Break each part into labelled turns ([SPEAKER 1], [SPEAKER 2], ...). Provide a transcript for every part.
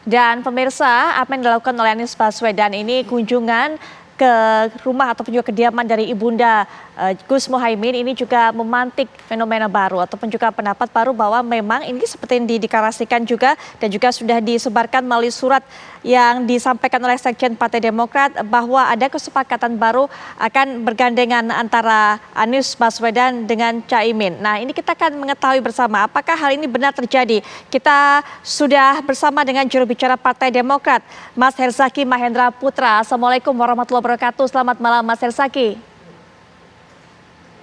[SPEAKER 1] Dan pemirsa, apa yang dilakukan oleh Anies Baswedan ini kunjungan ke rumah ataupun juga kediaman dari Ibunda Gus Muhaimin ini juga memantik fenomena baru ataupun juga pendapat baru bahwa memang ini seperti yang dideklarasikan juga dan juga sudah disebarkan melalui surat yang disampaikan oleh Sekjen Partai Demokrat bahwa ada kesepakatan baru akan bergandengan antara Anies Baswedan dengan Caimin. Nah, ini kita akan mengetahui bersama apakah hal ini benar terjadi. Kita sudah bersama dengan juru bicara Partai Demokrat, Mas Herzaki Mahendra Putra. Assalamualaikum warahmatullahi wabarakatuh. Selamat malam, Mas Herzaki.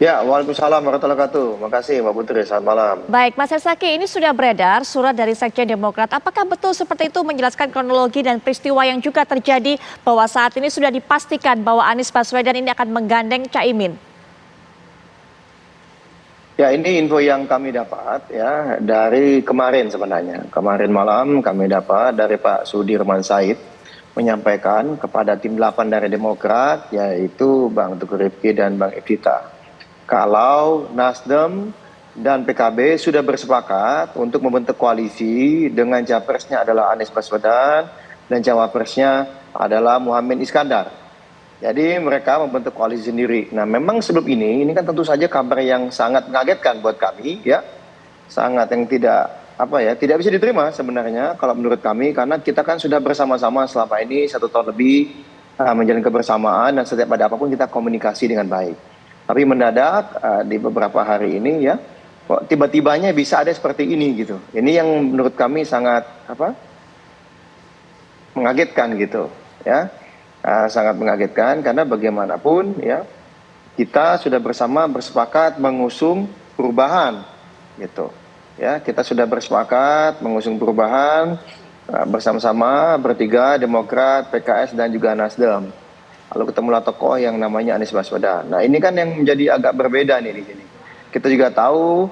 [SPEAKER 2] Ya, waalaikumsalam warahmatullahi wabarakatuh. Makasih Mbak Putri, selamat malam.
[SPEAKER 1] Baik, Mas Herzaki, ini sudah beredar surat dari Sekjen Demokrat. Apakah betul seperti itu menjelaskan kronologi dan peristiwa yang juga terjadi bahwa saat ini sudah dipastikan bahwa Anies Baswedan ini akan menggandeng Caimin?
[SPEAKER 2] Ya, ini info yang kami dapat ya dari kemarin sebenarnya. Kemarin malam kami dapat dari Pak Sudirman Said menyampaikan kepada tim 8 dari Demokrat, yaitu Bang Teguh Rifki dan Bang Evita, kalau Nasdem dan PKB sudah bersepakat untuk membentuk koalisi dengan capresnya adalah Anies Baswedan dan cawapresnya adalah Muhaimin Iskandar. Jadi mereka membentuk koalisi sendiri. Nah, memang sebelum ini kan tentu saja kabar yang sangat mengagetkan buat kami ya. Sangat yang tidak bisa diterima sebenarnya kalau menurut kami, karena kita kan sudah bersama-sama selama ini 1 tahun lebih menjalin kebersamaan dan setiap ada apapun kita komunikasi dengan baik. Tapi mendadak di beberapa hari ini ya, kok tiba-tibanya bisa ada seperti ini gitu. Ini yang menurut kami sangat mengagetkan gitu ya. Sangat mengagetkan karena bagaimanapun ya kita sudah bersepakat mengusung perubahan gitu. Ya, kita sudah bersepakat mengusung perubahan bersama-sama bertiga, Demokrat, PKS dan juga Nasdem. Lalu ketemulah tokoh yang namanya Anies Baswedan. Nah, ini kan yang menjadi agak berbeda nih di sini. Kita juga tahu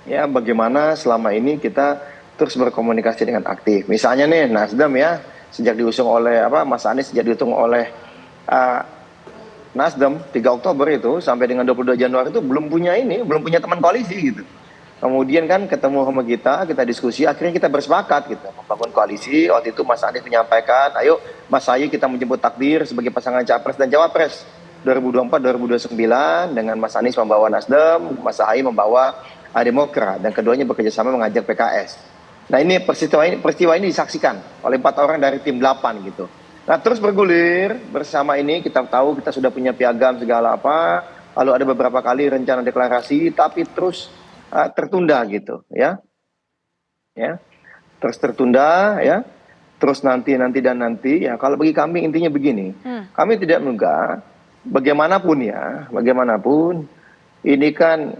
[SPEAKER 2] ya bagaimana selama ini kita terus berkomunikasi dengan aktif. Misalnya nih Nasdem ya, sejak diusung oleh Mas Anies sejak diusung oleh Nasdem 3 Oktober itu sampai dengan 22 Januari itu belum punya teman koalisi gitu. Kemudian kan ketemu sama kita diskusi, akhirnya kita bersepakat gitu membangun koalisi. Waktu itu Mas Anies menyampaikan, ayo Mas Ahy kita menjemput takdir sebagai pasangan capres dan cawapres 2024-2029 dengan Mas Anies membawa Nasdem, Mas Ahy membawa Demokrat, dan keduanya bekerjasama mengajak PKS. Nah, ini peristiwa ini disaksikan oleh 4 orang dari tim 8 gitu. Nah, terus bergulir bersama ini kita tahu kita sudah punya piagam segala apa, lalu ada beberapa kali rencana deklarasi tapi terus tertunda gitu ya, terus tertunda ya, terus nanti ya. Kalau bagi kami intinya begini, kami tidak menduga bagaimanapun ini kan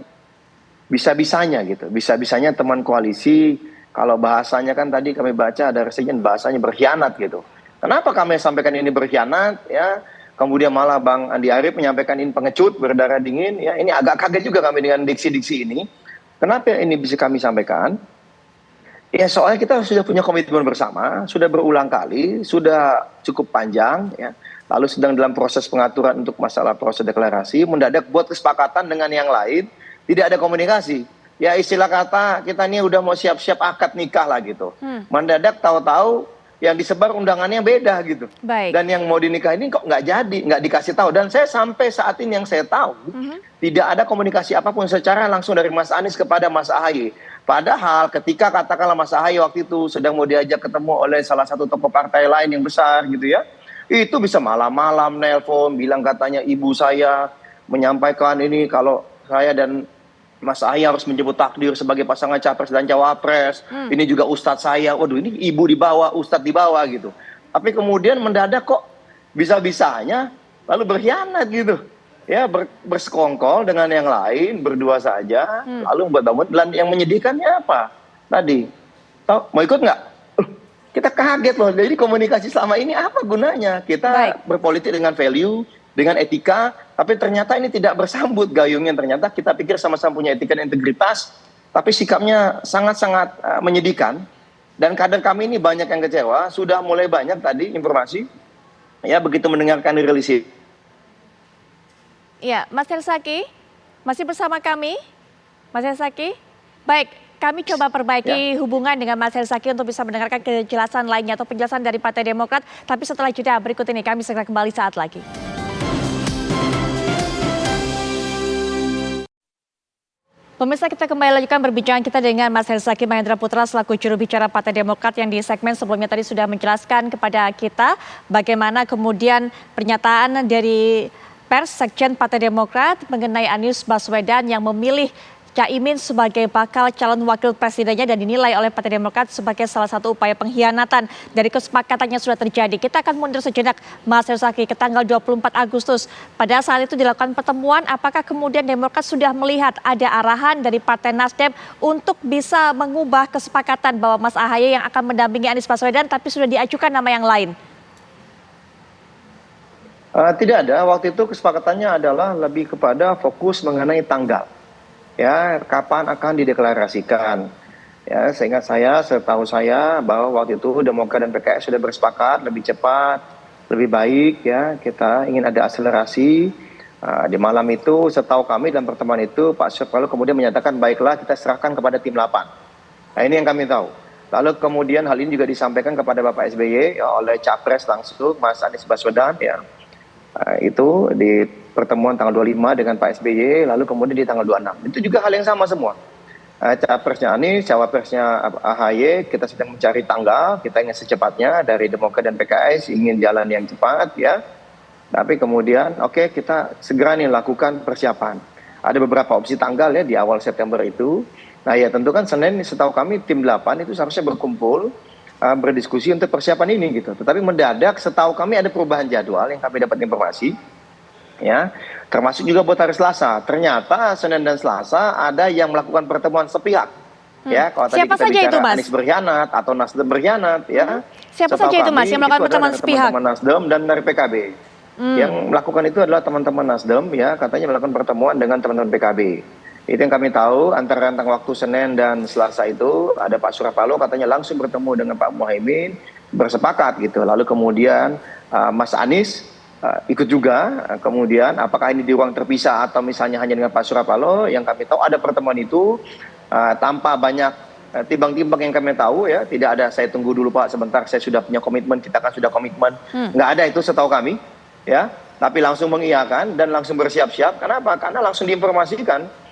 [SPEAKER 2] bisa-bisanya teman koalisi, kalau bahasanya kan tadi kami baca ada residen bahasanya berkhianat gitu. Kenapa kami sampaikan ini berkhianat ya? Kemudian malah Bang Andi Arief menyampaikan ini pengecut berdarah dingin ya. Ini agak kaget juga kami dengan diksi-diksi ini. Kenapa ini bisa kami sampaikan? Ya soalnya kita sudah punya komitmen bersama, sudah berulang kali, sudah cukup panjang ya. Lalu sedang dalam proses pengaturan untuk masalah proses deklarasi, mendadak buat kesepakatan dengan yang lain, tidak ada komunikasi. Ya istilah kata kita ini udah mau siap-siap akad nikah lah gitu. Mendadak tahu-tahu yang disebar undangannya beda gitu.
[SPEAKER 1] Baik.
[SPEAKER 2] Dan yang mau dinikah ini kok nggak jadi, nggak dikasih tahu. Dan saya sampai saat ini yang saya tahu, tidak ada komunikasi apapun secara langsung dari Mas Anies kepada Mas Ahy. Padahal ketika katakanlah Mas Ahy waktu itu sedang mau diajak ketemu oleh salah satu tokoh partai lain yang besar gitu ya, itu bisa malam-malam nelpon, bilang katanya ibu saya menyampaikan ini kalau saya dan Mas Ahy harus menjemput takdir sebagai pasangan capres dan cawapres. Ini juga ustadz saya. Waduh, ini ibu dibawa, ustadz dibawa gitu. Tapi kemudian mendadak kok bisa-bisanya lalu berkhianat gitu. Ya, bersekongkol dengan yang lain, berdua saja. Lalu membangun, dan yang menyedihkannya apa? Tadi, mau ikut nggak? Kita kaget loh. Jadi komunikasi selama ini apa gunanya? Kita berpolitik dengan value, dengan etika, tapi ternyata ini tidak bersambut gayungnya. Ternyata kita pikir sama-sama punya etika dan integritas, tapi sikapnya sangat-sangat menyedihkan. Dan kader kami ini banyak yang kecewa, sudah mulai banyak tadi informasi, ya begitu mendengarkan rilis.
[SPEAKER 1] Ya, Mas Herzaki, masih bersama kami? Mas Herzaki? Baik, kami coba perbaiki hubungan dengan Mas Herzaki untuk bisa mendengarkan kejelasan lainnya atau penjelasan dari Partai Demokrat. Tapi setelah jeda berikut ini kami segera kembali saat lagi. Pemirsa, kita kembali lanjutkan perbincangan kita dengan Mas Herzaki Mahendra Putra selaku juru bicara Partai Demokrat yang di segmen sebelumnya tadi sudah menjelaskan kepada kita bagaimana kemudian pernyataan dari pers Sekjen Partai Demokrat mengenai Anies Baswedan yang memilih Caimin sebagai bakal calon wakil presidennya dan dinilai oleh Partai Demokrat sebagai salah satu upaya pengkhianatan dari kesepakatan yang sudah terjadi. Kita akan mundur sejenak, Mas Herzaki, ke tanggal 24 Agustus. Pada saat itu dilakukan pertemuan, apakah kemudian Demokrat sudah melihat ada arahan dari Partai Nasdem untuk bisa mengubah kesepakatan bahwa Mas Ahaye yang akan mendampingi Anies Baswedan tapi sudah diajukan nama yang lain?
[SPEAKER 2] Tidak ada, waktu itu kesepakatannya adalah lebih kepada fokus mengenai tanggal. Ya, kapan akan dideklarasikan. Ya, seingat saya, setahu saya bahwa waktu itu Demokrat dan PKS sudah bersepakat lebih cepat, lebih baik ya, kita ingin ada akselerasi. Di malam itu, setahu kami dalam pertemuan itu, Pak Surya Paloh kemudian menyatakan baiklah kita serahkan kepada tim 8. Nah, ini yang kami tahu. Lalu kemudian hal ini juga disampaikan kepada Bapak SBY ya, oleh Capres langsung, Mas Anies Baswedan ya. Itu di pertemuan tanggal 25 dengan Pak SBY, lalu kemudian di tanggal 26. Itu juga hal yang sama semua. Capresnya Anies, cawapresnya AHY, kita sedang mencari tanggal, kita ingin secepatnya dari Demokrat dan PKS, ingin jalan yang cepat ya. Tapi kemudian oke, kita segera nih lakukan persiapan. Ada beberapa opsi tanggal ya di awal September itu. Nah ya tentu kan Senin setahu kami tim 8 itu seharusnya berkumpul, berdiskusi untuk persiapan ini gitu. Tetapi mendadak setahu kami ada perubahan jadwal yang kami dapat informasi. Ya, termasuk juga buat hari Selasa. Ternyata Senin dan Selasa ada yang melakukan pertemuan sepihak. Ya, kalau tadi
[SPEAKER 1] Siapa
[SPEAKER 2] kita
[SPEAKER 1] saja
[SPEAKER 2] bicara
[SPEAKER 1] itu, Mas?
[SPEAKER 2] Anies berkhianat atau Nasdem berkhianat, ya.
[SPEAKER 1] Siapa
[SPEAKER 2] Setahu
[SPEAKER 1] saja itu, Mas,
[SPEAKER 2] kami,
[SPEAKER 1] yang melakukan
[SPEAKER 2] itu
[SPEAKER 1] pertemuan
[SPEAKER 2] adalah
[SPEAKER 1] sepihak?
[SPEAKER 2] teman-teman Nasdem dan dari PKB. Yang melakukan itu adalah teman-teman Nasdem, ya, katanya melakukan pertemuan dengan teman-teman PKB. Itu yang kami tahu, antara rentang waktu Senin dan Selasa itu ada Pak Surya Paloh katanya langsung bertemu dengan Pak Muhaimin, bersepakat gitu. Lalu kemudian Mas Anies ikut juga, kemudian apakah ini di ruang terpisah atau misalnya hanya dengan Pak Surya Paloh, yang kami tahu ada pertemuan itu tanpa banyak timbang-timbang yang kami tahu ya, tidak ada saya tunggu dulu Pak sebentar saya sudah punya komitmen, kita kan sudah komitmen, nggak ada itu setahu kami ya, tapi langsung mengiyakan dan langsung bersiap-siap. Kenapa? Karena langsung diinformasikan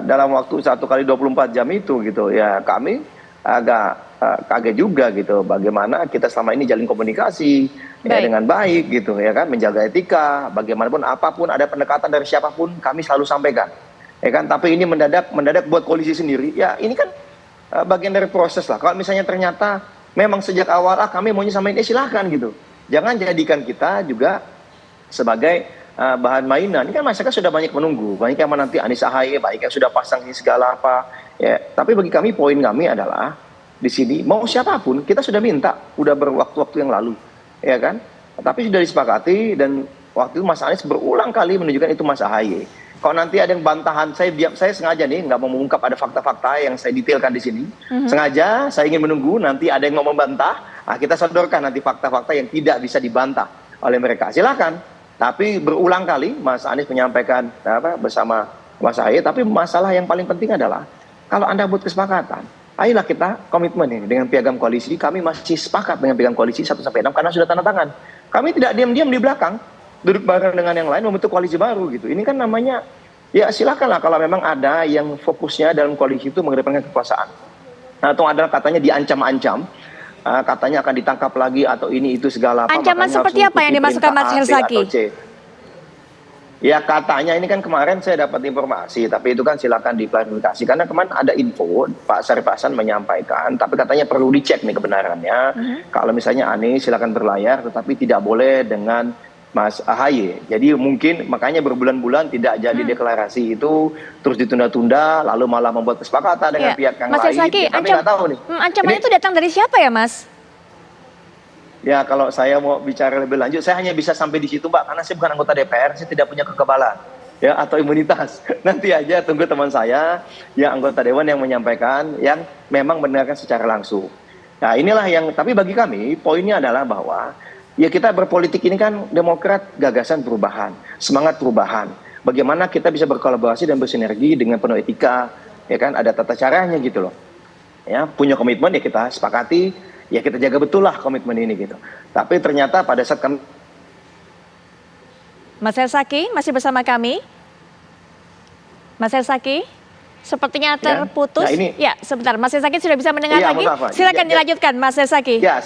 [SPEAKER 2] dalam waktu 1x24 jam itu gitu ya. Kami agak kaget juga gitu bagaimana kita selama ini jalin komunikasi ya, dengan baik gitu ya kan, menjaga etika, bagaimanapun apapun ada pendekatan dari siapapun kami selalu sampaikan ya kan. Tapi ini mendadak buat koalisi sendiri ya, ini kan bagian dari proses lah. Kalau misalnya ternyata memang sejak awal kami maunya samain, silahkan gitu, jangan jadikan kita juga sebagai bahan mainan. Ini kan masyarakat sudah banyak menunggu, banyak yang menanti Anies Ahaye, baik yang sudah pasang di segala apa ya. Tapi bagi kami poin kami adalah di sini mau siapapun kita sudah minta, udah berwaktu-waktu yang lalu ya kan, tapi sudah disepakati. Dan waktu itu Mas Anies berulang kali menunjukkan itu Mas Ahaye. Kalau nanti ada yang bantahan, saya sengaja nih nggak mau mengungkap ada fakta-fakta yang saya detailkan di sini. Sengaja saya ingin menunggu nanti ada yang mau membantah, kita sodorkan nanti fakta-fakta yang tidak bisa dibantah oleh mereka. Silakan. Tapi berulang kali Mas Anies menyampaikan bersama Mas Ahaye. Tapi masalah yang paling penting adalah kalau Anda buat kesepakatan, ayolah kita komitmen ini dengan piagam koalisi. Kami masih sepakat dengan piagam koalisi 1-6 karena sudah tanda tangan. Kami tidak diam-diam di belakang, duduk bareng dengan yang lain membentuk koalisi baru gitu. Ini kan namanya ya silakanlah kalau memang ada yang fokusnya dalam koalisi itu mengedepankan kekuasaan. Atau adalah katanya diancam-ancam, katanya akan ditangkap lagi atau ini itu segala apa.
[SPEAKER 1] Ancaman seperti apa yang dimasukkan Mas Herzaki?
[SPEAKER 2] Ya katanya ini kan kemarin saya dapat informasi, tapi itu kan silakan diklarifikasi. Karena kemarin ada info Pak Syarif Hasan menyampaikan, tapi katanya perlu dicek nih kebenarannya. Kalau misalnya Anies silakan berlayar, tetapi tidak boleh dengan Mas Ahaye. Jadi mungkin makanya berbulan-bulan tidak jadi deklarasi itu, terus ditunda-tunda, lalu malah membuat kesepakatan dengan pihak yang
[SPEAKER 1] Mas
[SPEAKER 2] lain.
[SPEAKER 1] Herzaki,
[SPEAKER 2] Kami nggak tahu nih.
[SPEAKER 1] Ancaman itu datang dari siapa ya Mas?
[SPEAKER 2] Ya kalau saya mau bicara lebih lanjut, saya hanya bisa sampai di situ Mbak, karena saya bukan anggota DPR, saya tidak punya kekebalan ya atau imunitas. Nanti aja tunggu teman saya yang anggota Dewan yang menyampaikan, yang memang mendengarkan secara langsung. Nah inilah yang, tapi bagi kami poinnya adalah bahwa ya kita berpolitik ini kan Demokrat gagasan perubahan, semangat perubahan. Bagaimana kita bisa berkolaborasi dan bersinergi dengan penuh etika, ya kan, ada tata caranya gitu loh. Ya, punya komitmen ya kita sepakati, ya kita jaga betul lah komitmen ini gitu. Tapi ternyata pada saat kami
[SPEAKER 1] Mas Hersaki masih bersama kami. Mas Hersaki, sepertinya terputus.
[SPEAKER 2] Nah, ini,
[SPEAKER 1] ya, sebentar. Mas Hersaki sudah bisa mendengar lagi?
[SPEAKER 2] maaf,
[SPEAKER 1] Silakan dilanjutkan, Mas Hersaki.
[SPEAKER 2] Ya,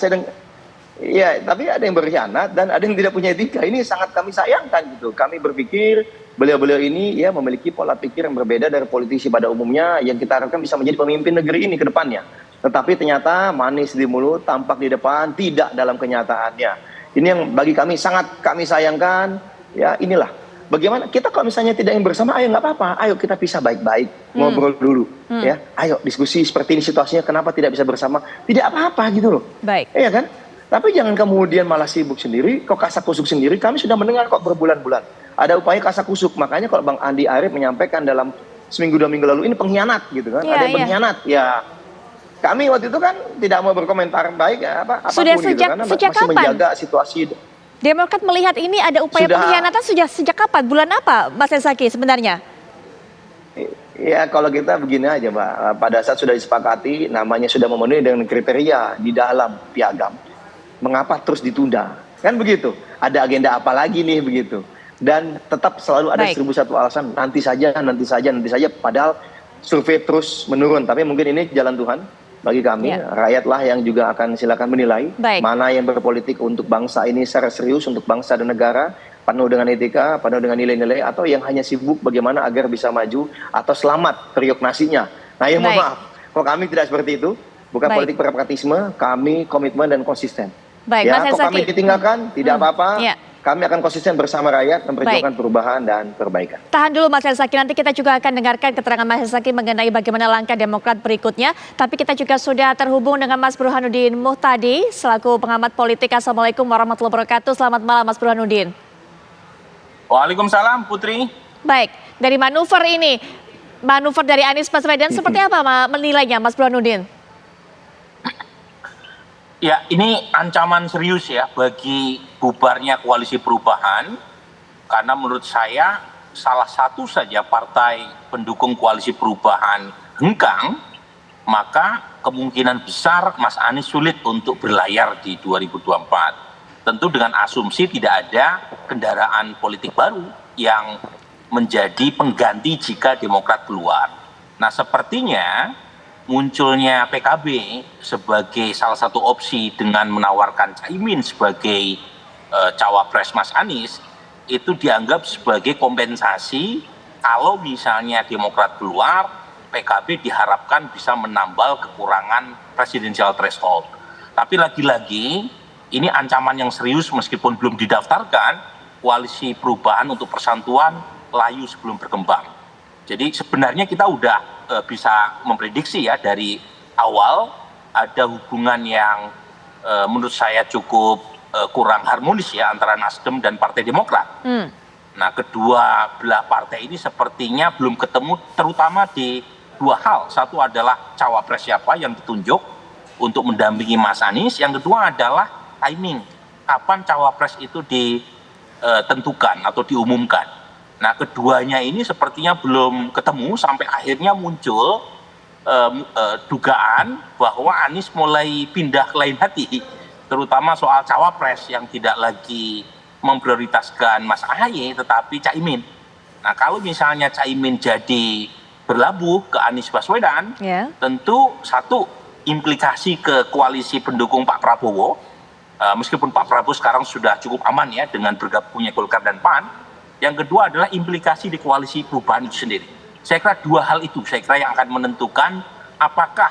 [SPEAKER 2] ya, tapi ada yang berkhianat dan ada yang tidak punya etika. Ini sangat kami sayangkan gitu. Kami berpikir beliau-beliau ini ya memiliki pola pikir yang berbeda dari politisi pada umumnya yang kita harapkan bisa menjadi pemimpin negeri ini ke depannya. Tetapi ternyata manis di mulut, tampak di depan, tidak dalam kenyataannya. Ini yang bagi kami sangat kami sayangkan. Ya, inilah bagaimana kita kalau misalnya tidak ingin bersama, ayo nggak apa-apa, ayo kita pisah baik-baik, ngobrol dulu, ya, ayo diskusi seperti ini situasinya, kenapa tidak bisa bersama, tidak apa-apa gitu loh,
[SPEAKER 1] Baik.
[SPEAKER 2] iya kan? Tapi jangan kemudian malah sibuk sendiri, kok kasak kusuk sendiri. Kami sudah mendengar kok berbulan-bulan ada upaya kasak kusuk, makanya kalau Bang Andi Arief menyampaikan dalam seminggu 2 minggu lalu ini pengkhianat gitu kan, ada yang pengkhianat, ya. Kami waktu itu kan tidak mau berkomentar baik ya apa
[SPEAKER 1] Sudah
[SPEAKER 2] apapun gitu karena masih
[SPEAKER 1] kapan?
[SPEAKER 2] menjaga situasi.
[SPEAKER 1] Demokrat melihat ini ada upaya pengkhianatan sejak kapan? Bulan apa, Mas Hersaki sebenarnya?
[SPEAKER 2] Ya kalau kita begini aja Mbak, pada saat sudah disepakati namanya sudah memenuhi dengan kriteria di dalam piagam, mengapa terus ditunda? Kan begitu, ada agenda apa lagi nih begitu. Dan tetap selalu ada 1001 alasan, nanti saja, padahal survei terus menurun. Tapi mungkin ini jalan Tuhan bagi kami, rakyatlah yang juga akan silakan menilai mana yang berpolitik untuk bangsa ini secara serius, untuk bangsa dan negara, penuh dengan etika, penuh dengan nilai-nilai, atau yang hanya sibuk bagaimana agar bisa maju atau selamat periuk nasinya. Nah ya mohon maaf, kalau kami tidak seperti itu, bukan politik pragmatisme, kami komitmen dan konsisten. Ya, kalau kami ditinggalkan, tidak apa-apa. Kami akan konsisten bersama rakyat memperjuangkan perubahan dan perbaikan.
[SPEAKER 1] Tahan dulu Mas Hersaki, nanti kita juga akan dengarkan keterangan Mas Hersaki mengenai bagaimana langkah Demokrat berikutnya. Tapi kita juga sudah terhubung dengan Mas Burhanuddin Muhtadi selaku pengamat politik. Assalamualaikum warahmatullahi wabarakatuh. Selamat malam Mas Burhanuddin.
[SPEAKER 3] Waalaikumsalam Putri.
[SPEAKER 1] Baik, dari manuver dari Anies Baswedan seperti apa menilainya Mas Burhanuddin?
[SPEAKER 3] Ya, ini ancaman serius ya bagi bubarnya koalisi perubahan, karena menurut saya salah satu saja partai pendukung koalisi perubahan hengkang, maka kemungkinan besar Mas Anies sulit untuk berlayar di 2024. Tentu dengan asumsi tidak ada kendaraan politik baru yang menjadi pengganti jika Demokrat keluar. Nah, sepertinya munculnya PKB sebagai salah satu opsi dengan menawarkan Caimin sebagai cawapres Mas Anies itu dianggap sebagai kompensasi kalau misalnya Demokrat keluar, PKB diharapkan bisa menambal kekurangan presidensial threshold. Tapi lagi-lagi ini ancaman yang serius meskipun belum didaftarkan, koalisi perubahan untuk persatuan layu sebelum berkembang. Jadi sebenarnya kita udah bisa memprediksi ya dari awal ada hubungan yang menurut saya cukup kurang harmonis ya antara Nasdem dan Partai Demokrat. Nah, kedua belah partai ini sepertinya belum ketemu terutama di dua hal. Satu adalah cawapres siapa yang ditunjuk untuk mendampingi Mas Anies. Yang kedua adalah timing. Kapan cawapres itu ditentukan atau diumumkan. Nah, keduanya ini sepertinya belum ketemu sampai akhirnya muncul dugaan bahwa Anies mulai pindah ke lain hati, terutama soal cawapres yang tidak lagi memprioritaskan Mas Ahaye tetapi Caimin. Nah, kalau misalnya Caimin jadi berlabuh ke Anies Baswedan, tentu satu implikasi ke koalisi pendukung Pak Prabowo, meskipun Pak Prabowo sekarang sudah cukup aman ya dengan bergabungnya Golkar dan PAN. Yang kedua adalah implikasi di koalisi perubahan itu sendiri. Saya kira dua hal itu yang akan menentukan apakah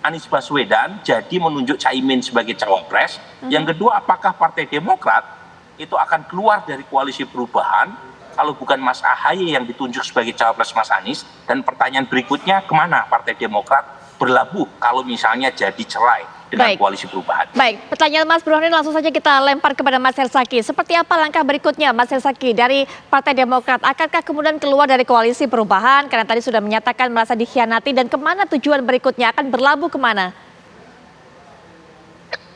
[SPEAKER 3] Anies Baswedan jadi menunjuk Caimin sebagai cawapres. Yang kedua, apakah Partai Demokrat itu akan keluar dari koalisi perubahan kalau bukan Mas Ahaye yang ditunjuk sebagai cawapres Mas Anies. Dan pertanyaan berikutnya, kemana Partai Demokrat berlabuh kalau misalnya jadi cerai dengan koalisi perubahan.
[SPEAKER 1] Baik, pertanyaan Mas Burhanuddin langsung saja kita lempar kepada Mas Hersaki. Seperti apa langkah berikutnya Mas Hersaki dari Partai Demokrat? Akankah kemudian keluar dari koalisi perubahan? Karena tadi sudah menyatakan merasa dikhianati, dan kemana tujuan berikutnya? Akan berlabuh kemana?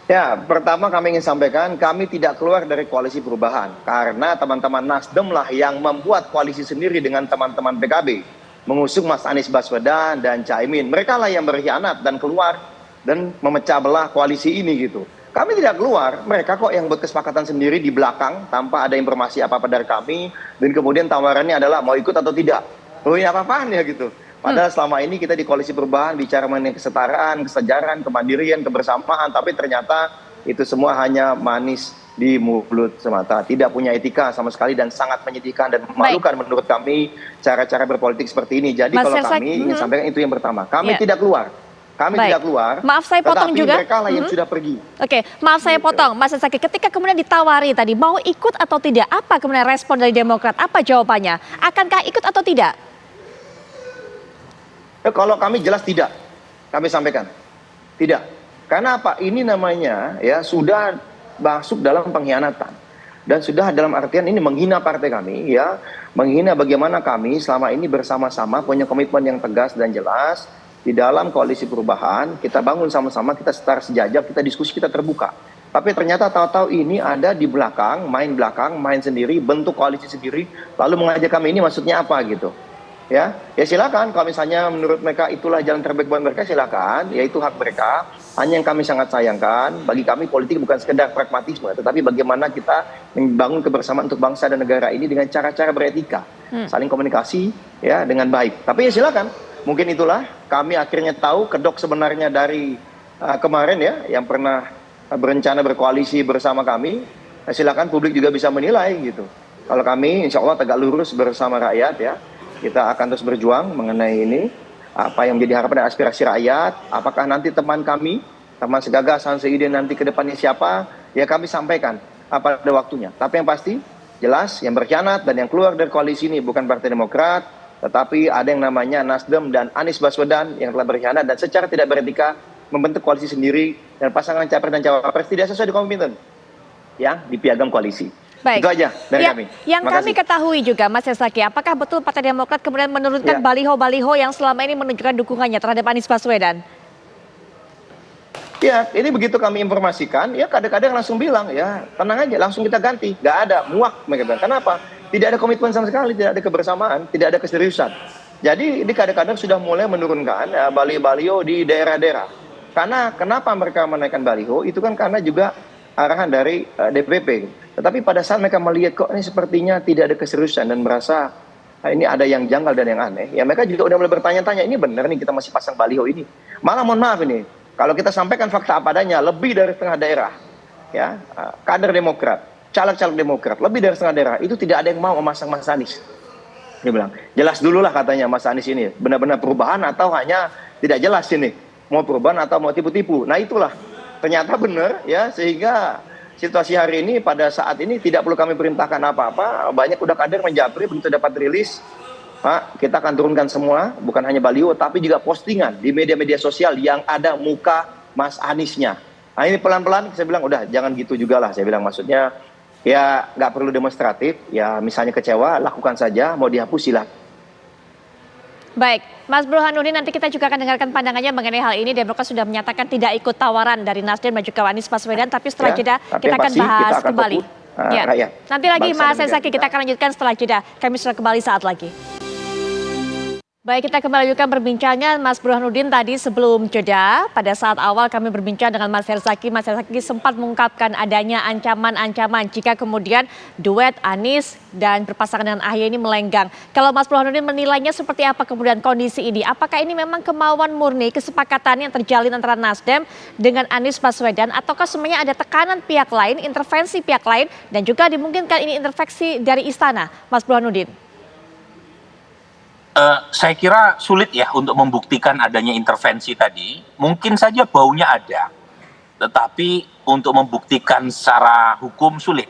[SPEAKER 2] Ya, pertama kami ingin sampaikan kami tidak keluar dari koalisi perubahan. Karena teman-teman Nasdem lah yang membuat koalisi sendiri dengan teman-teman PKB. mengusung Mas Anies Baswedan dan Caimin. Mereka lah yang berkhianat dan keluar dan memecah belah koalisi ini gitu. Kami tidak keluar, mereka kok yang berkesepakatan sendiri di belakang tanpa ada informasi apa-apa dari kami, dan kemudian tawarannya adalah mau ikut atau tidak. Oh ini apa-apaan ya gitu. Padahal selama ini kita di Koalisi Perubahan bicara mengenai kesetaraan, kesejaran, kemandirian, kebersamaan, tapi ternyata itu semua hanya manis di mulut semata. Tidak punya etika sama sekali dan sangat menyedihkan dan memalukan menurut kami cara-cara berpolitik seperti ini. Jadi kalau kami ingin sampaikan itu yang pertama, kami tidak keluar. Kami tidak keluar.
[SPEAKER 1] Maaf saya potong juga.
[SPEAKER 2] Mereka lah yang sudah pergi.
[SPEAKER 1] Oke, maaf saya potong, Mas Herzaki. Ketika kemudian ditawari tadi mau ikut atau tidak, apa kemudian respon dari Demokrat? Apa jawabannya? Akankah ikut atau tidak?
[SPEAKER 2] Kalau kami jelas tidak, kami sampaikan tidak. Karena apa? Ini namanya ya sudah masuk dalam pengkhianatan dan sudah dalam artian ini menghina partai kami ya, menghina bagaimana kami selama ini bersama-sama punya komitmen yang tegas dan jelas. Di dalam Koalisi Perubahan, kita bangun sama-sama, kita setara sejajar, kita diskusi, kita terbuka. Tapi ternyata tahu-tahu ini ada di belakang, main sendiri, bentuk koalisi sendiri, lalu mengajak kami ini maksudnya apa gitu. Ya silakan, kalau misalnya menurut mereka itulah jalan terbaik buat mereka, silakan, ya itu hak mereka. Hanya yang kami sangat sayangkan, bagi kami politik bukan sekedar pragmatisme, tetapi bagaimana kita membangun kebersamaan untuk bangsa dan negara ini dengan cara-cara beretika, saling komunikasi ya dengan baik. Tapi ya silakan. Mungkin itulah kami akhirnya tahu kedok sebenarnya dari kemarin ya yang pernah berencana berkoalisi bersama kami. Silakan publik juga bisa menilai gitu. Kalau kami insya Allah tegak lurus bersama rakyat ya. Kita akan terus berjuang mengenai ini. Apa yang menjadi harapan dan aspirasi rakyat. Apakah nanti teman kami, teman segagas, seide nanti ke depannya siapa. Ya kami sampaikan pada waktunya. Tapi yang pasti jelas yang berkhianat dan yang keluar dari koalisi ini bukan Partai Demokrat. Tetapi ada yang namanya Nasdem dan Anies Baswedan yang telah berkhianat dan secara tidak beretika membentuk koalisi sendiri dan pasangan capres dan cawapres tidak sesuai dengan komitmen yang di piagam koalisi.
[SPEAKER 1] Baik.
[SPEAKER 2] Itu aja dari kami.
[SPEAKER 1] Yang kami ketahui juga Mas Herzaki, apakah betul Partai Demokrat kemudian menurunkan baliho-baliho yang selama ini menunjukkan dukungannya terhadap Anies Baswedan?
[SPEAKER 2] Ya, ini begitu kami informasikan, ya kadang-kadang langsung bilang, ya tenang aja, langsung kita ganti. Nggak ada, muak mereka bilang. Kenapa? Tidak ada komitmen sama sekali, tidak ada kebersamaan, tidak ada keseriusan. Jadi ini kadang-kadang sudah mulai menurunkan baliho-baliho di daerah-daerah. Karena kenapa mereka menaikkan baliho? Itu kan karena juga arahan dari DPP. Tetapi pada saat mereka melihat kok ini sepertinya tidak ada keseriusan dan merasa ini ada yang janggal dan yang aneh. Ya mereka juga udah mulai bertanya-tanya, ini benar nih kita masih pasang baliho ini. Malah mohon maaf ini, kalau kita sampaikan fakta apa adanya, lebih dari setengah daerah, ya kader Demokrat, caleg-caleg Demokrat, lebih dari setengah daerah, itu tidak ada yang mau memasang Mas Anies. Dia bilang, jelas dulu lah katanya Mas Anies ini, benar-benar perubahan atau hanya tidak jelas ini, mau perubahan atau mau tipu-tipu. Nah itulah, ternyata benar ya, sehingga situasi hari ini pada saat ini tidak perlu kami perintahkan apa-apa, banyak udah kader menjapri, begitu dapat rilis, Pak, kita akan turunkan semua, bukan hanya baliho, tapi juga postingan di media-media sosial yang ada muka Mas Aniesnya. Nah ini pelan-pelan saya bilang, udah jangan gitu juga lah, saya bilang maksudnya, ya nggak perlu demonstratif, ya misalnya kecewa, lakukan saja, mau dihapus silakan.
[SPEAKER 1] Baik, Mas Burhanuddin, nanti kita juga akan dengarkan pandangannya mengenai hal ini. Demokrat sudah menyatakan tidak ikut tawaran dari Nasdem dan juga Anies Baswedan, tapi setelah jeda kita akan bahas kembali. Nanti lagi Mas Herzaki, kita akan lanjutkan setelah jeda. Kami sudah kembali saat lagi. Baik, kita kembali lanjutkan perbincangan Mas Burhanuddin tadi sebelum jeda. Pada saat awal kami berbincang dengan Mas Herzaki. Mas Herzaki sempat mengungkapkan adanya ancaman-ancaman jika kemudian duet Anies dan berpasangan dengan AHY ini melenggang. Kalau Mas Burhanuddin menilainya seperti apa kemudian kondisi ini? Apakah ini memang kemauan murni kesepakatan yang terjalin antara Nasdem dengan Anies Baswedan? Ataukah sebenarnya ada tekanan pihak lain, intervensi pihak lain, dan juga dimungkinkan ini intervensi dari istana, Mas Burhanuddin?
[SPEAKER 3] Saya kira sulit ya untuk membuktikan adanya intervensi tadi. Mungkin saja baunya ada, tetapi untuk membuktikan secara hukum sulit.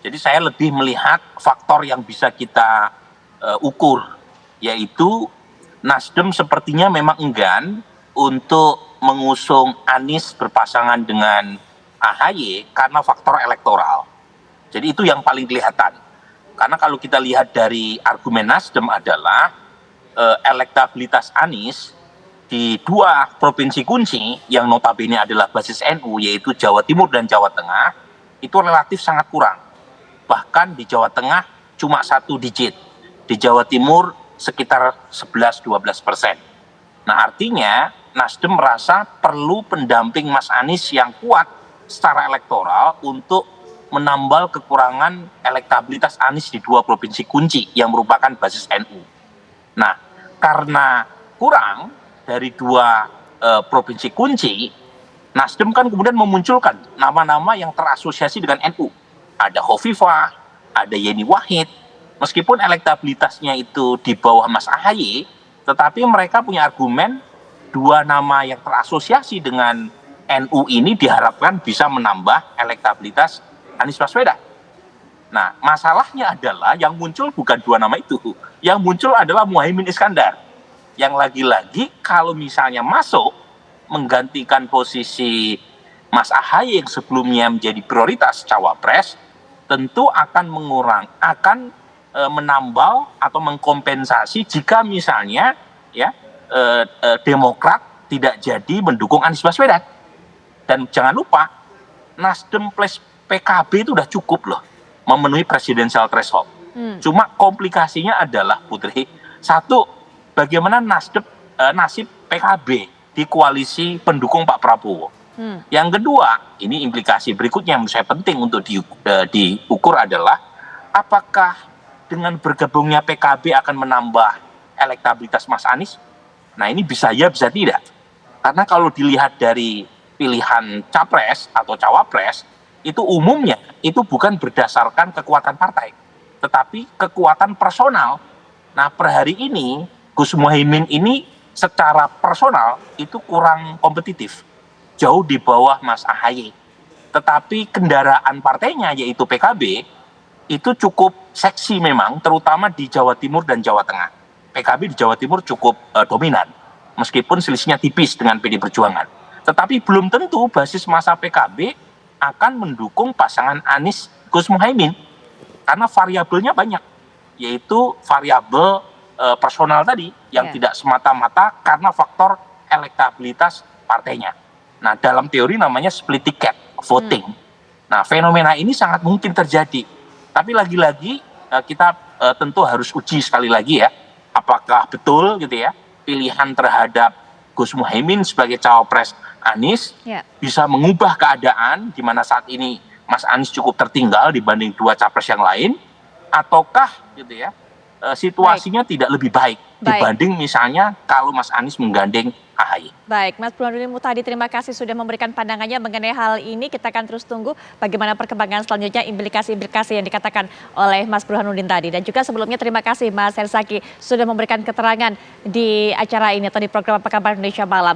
[SPEAKER 3] Jadi saya lebih melihat faktor yang bisa kita ukur, yaitu Nasdem sepertinya memang enggan untuk mengusung Anies berpasangan dengan AHY karena faktor elektoral. Jadi itu yang paling kelihatan. Karena kalau kita lihat dari argumen Nasdem adalah elektabilitas Anies di dua provinsi kunci yang notabene adalah basis NU, yaitu Jawa Timur dan Jawa Tengah, itu relatif sangat kurang. Bahkan di Jawa Tengah cuma 1 digit, di Jawa Timur sekitar 11-12%. Nah, artinya Nasdem merasa perlu pendamping Mas Anies yang kuat secara elektoral untuk menambal kekurangan elektabilitas Anies di 2 provinsi kunci yang merupakan basis NU. Nah, karena kurang dari 2 provinsi kunci, Nasdem kan kemudian memunculkan nama-nama yang terasosiasi dengan NU. Ada Hovifah, ada Yeni Wahid. Meskipun elektabilitasnya itu di bawah Mas Ahaye, tetapi mereka punya argumen 2 nama yang terasosiasi dengan NU ini diharapkan bisa menambah elektabilitas Anies Baswedan. Nah, masalahnya adalah yang muncul bukan 2 nama itu. Yang muncul adalah Muhaimin Iskandar. Yang lagi-lagi kalau misalnya masuk menggantikan posisi Mas Ahaye yang sebelumnya menjadi prioritas cawapres, tentu akan menambal atau mengkompensasi jika misalnya ya Demokrat tidak jadi mendukung Anies Baswedan. Dan jangan lupa Nasdem plus PKB itu udah cukup loh memenuhi presidential threshold. Cuma komplikasinya adalah Putri, satu, bagaimana nasib PKB di koalisi pendukung Pak Prabowo. Yang kedua, ini implikasi berikutnya yang menurut saya penting untuk diukur adalah apakah dengan bergabungnya PKB akan menambah elektabilitas Mas Anies? Nah, ini bisa ya, bisa tidak. Karena kalau dilihat dari pilihan capres atau cawapres, itu umumnya itu bukan berdasarkan kekuatan partai, tetapi kekuatan personal. Nah, per hari ini Gus Muhaimin ini secara personal itu kurang kompetitif, jauh di bawah Mas Ahaye. Tetapi kendaraan partainya yaitu PKB itu cukup seksi memang, terutama di Jawa Timur dan Jawa Tengah. PKB di Jawa Timur cukup dominan, meskipun selisihnya tipis dengan PD Perjuangan. Tetapi belum tentu basis massa PKB akan mendukung pasangan Anies Gus Muhaimin, karena variabelnya banyak, yaitu variabel personal tadi yang tidak semata-mata karena faktor elektabilitas partainya. Nah, dalam teori namanya split ticket voting. Nah, fenomena ini sangat mungkin terjadi. Tapi lagi-lagi kita tentu harus uji sekali lagi ya, apakah betul gitu ya pilihan terhadap Gus Muhaimin sebagai cawapres Anies bisa mengubah keadaan di mana saat ini Mas Anies cukup tertinggal dibanding 2 capres yang lain, ataukah gitu ya situasinya tidak lebih baik dibanding misalnya kalau Mas Anies menggandeng Ahaye.
[SPEAKER 1] Baik, Mas Burhanuddin Muhtadi, terima kasih sudah memberikan pandangannya mengenai hal ini. Kita akan terus tunggu bagaimana perkembangan selanjutnya, implikasi-implikasi yang dikatakan oleh Mas Burhanuddin tadi. Dan juga sebelumnya terima kasih Mas Herzaki sudah memberikan keterangan di acara ini atau di program Apa Kabar Indonesia Malam.